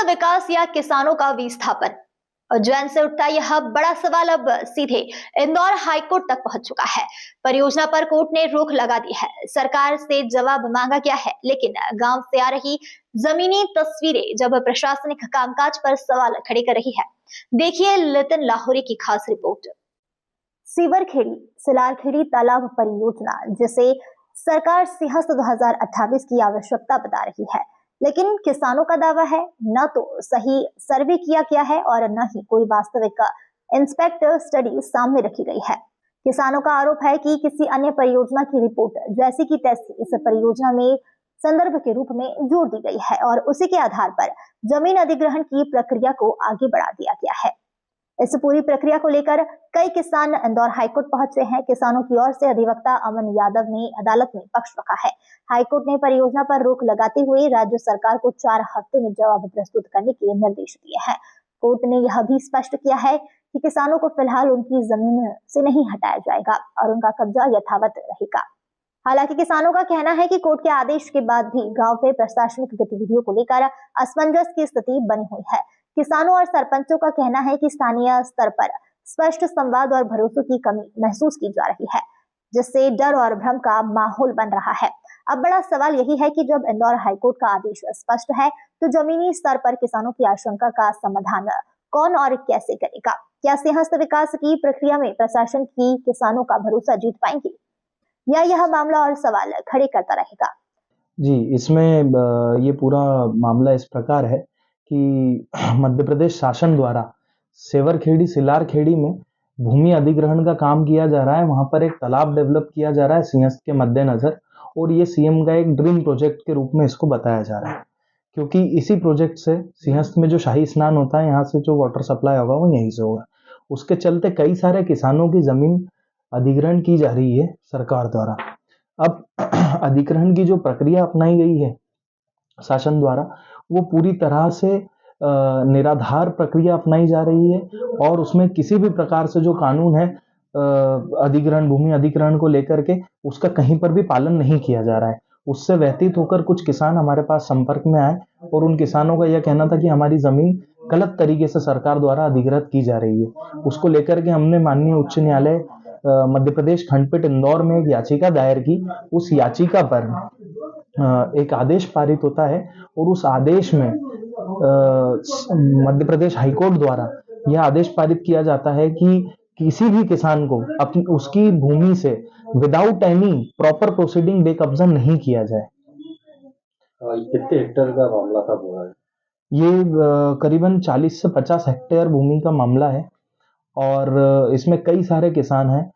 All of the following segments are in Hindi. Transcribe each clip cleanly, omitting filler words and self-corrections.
विकास या किसानों का विस्थापन? उज्जैन से उठता यह बड़ा सवाल अब सीधे इंदौर हाईकोर्ट तक पहुंच चुका है। परियोजना पर कोर्ट ने रोक लगा दी है। सरकार से जवाब मांगा गया है, लेकिन गांव से आ रही जमीनी तस्वीरें जब प्रशासनिक कामकाज पर सवाल खड़े कर रही है। देखिए नितिन लाहौरी की खास रिपोर्ट। सीवरखेड़ी सिलारखेड़ी तालाब परियोजना, जिसे सरकार सिंहस्थ 2028 की आवश्यकता बता रही है, लेकिन किसानों का दावा है न तो सही सर्वे किया गया है और न ही कोई वास्तविक इंस्पेक्टर स्टडी सामने रखी गई है। किसानों का आरोप है कि किसी अन्य परियोजना की रिपोर्ट जैसी की तैसी इस परियोजना में संदर्भ के रूप में जोड़ दी गई है और उसी के आधार पर जमीन अधिग्रहण की प्रक्रिया को आगे बढ़ा दिया गया है। इस पूरी प्रक्रिया को लेकर कई किसान इंदौर हाईकोर्ट पहुंचे हैं। किसानों की ओर से अधिवक्ता अमन यादव ने अदालत में पक्ष रखा है। हाईकोर्ट ने परियोजना पर रोक लगाते हुए राज्य सरकार को 4 हफ्ते में जवाब प्रस्तुत करने के निर्देश दिए हैं। कोर्ट ने यह भी स्पष्ट किया है कि किसानों को फिलहाल उनकी जमीन से नहीं हटाया जाएगा और उनका कब्जा यथावत रहेगा। हालांकि किसानों का कहना है कि कोर्ट के आदेश के बाद भी गांव में प्रशासनिक गतिविधियों को लेकर असमंजस की स्थिति बनी हुई है। किसानों और सरपंचों का कहना है कि स्थानीय स्तर पर स्पष्ट संवाद और भरोसे की कमी महसूस की जा रही है, जिससे डर और भ्रम का माहौल बन रहा है। अब बड़ा सवाल यही है कि जब इंदौर हाईकोर्ट का आदेश स्पष्ट है, तो जमीनी स्तर पर किसानों की आशंका का समाधान कौन और कैसे करेगा? क्या सिंहस्थ विकास की प्रक्रिया में प्रशासन की किसानों का भरोसा जीत पाएंगे, या यह मामला और सवाल खड़े करता रहेगा? जी, इसमें ये पूरा मामला इस प्रकार है कि मध्य प्रदेश शासन द्वारा सेवरखेड़ी सिलारखेड़ी में भूमि अधिग्रहण का काम किया जा रहा है। वहां पर एक तालाब डेवलप किया जा रहा है सिंहस्थ के मद्देनजर, और ये सीएम का एक ड्रीम प्रोजेक्ट के रूप में इसको बताया जा रहा है, क्योंकि इसी प्रोजेक्ट से सिंहस्थ में जो शाही स्नान होता है, यहाँ से जो वाटर सप्लाई होगा वो यहीं से होगा। उसके चलते कई सारे किसानों की जमीन अधिग्रहण की जा रही है सरकार द्वारा। अब अधिग्रहण की जो प्रक्रिया अपनाई गई है शासन द्वारा, वो पूरी तरह से निराधार प्रक्रिया अपनाई जा रही है और उसमें किसी भी प्रकार से जो कानून है अधिग्रहण भूमि अधिग्रहण को लेकर के, उसका कहीं पर भी पालन नहीं किया जा रहा है। उससे व्यतीत होकर कुछ किसान हमारे पास संपर्क में आए और उन किसानों का यह कहना था कि हमारी जमीन गलत तरीके से सरकार द्वारा अधिग्रहित की जा रही है। उसको लेकर के हमने माननीय उच्च न्यायालय मध्य प्रदेश खंडपीठ इंदौर में एक याचिका दायर की। उस याचिका पर एक आदेश पारित होता है और उस आदेश में मध्य प्रदेश हाईकोर्ट द्वारा यह आदेश पारित किया जाता है कि किसी भी किसान को अपनी उसकी भूमि से विदाउट एनी प्रॉपर प्रोसीडिंग बेकब्जा नहीं किया जाए। कितने हेक्टेयर का मामला था पूरा? ये करीबन 40 से 50 हेक्टेयर भूमि का मामला है और इसमें कई सारे किसान हैं।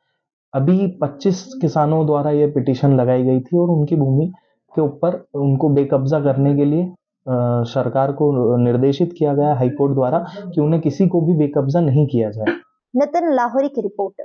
अभी 25 किसानों द्वारा ये पिटीशन लगाई गई थी और उनकी भूमि के ऊपर उनको बेकब्जा करने के लिए सरकार को निर्देशित किया गया हाईकोर्ट द्वारा कि उन्हें किसी को भी बेकब्जा नहीं किया जाए। नितिन लाहौरी की रिपोर्ट।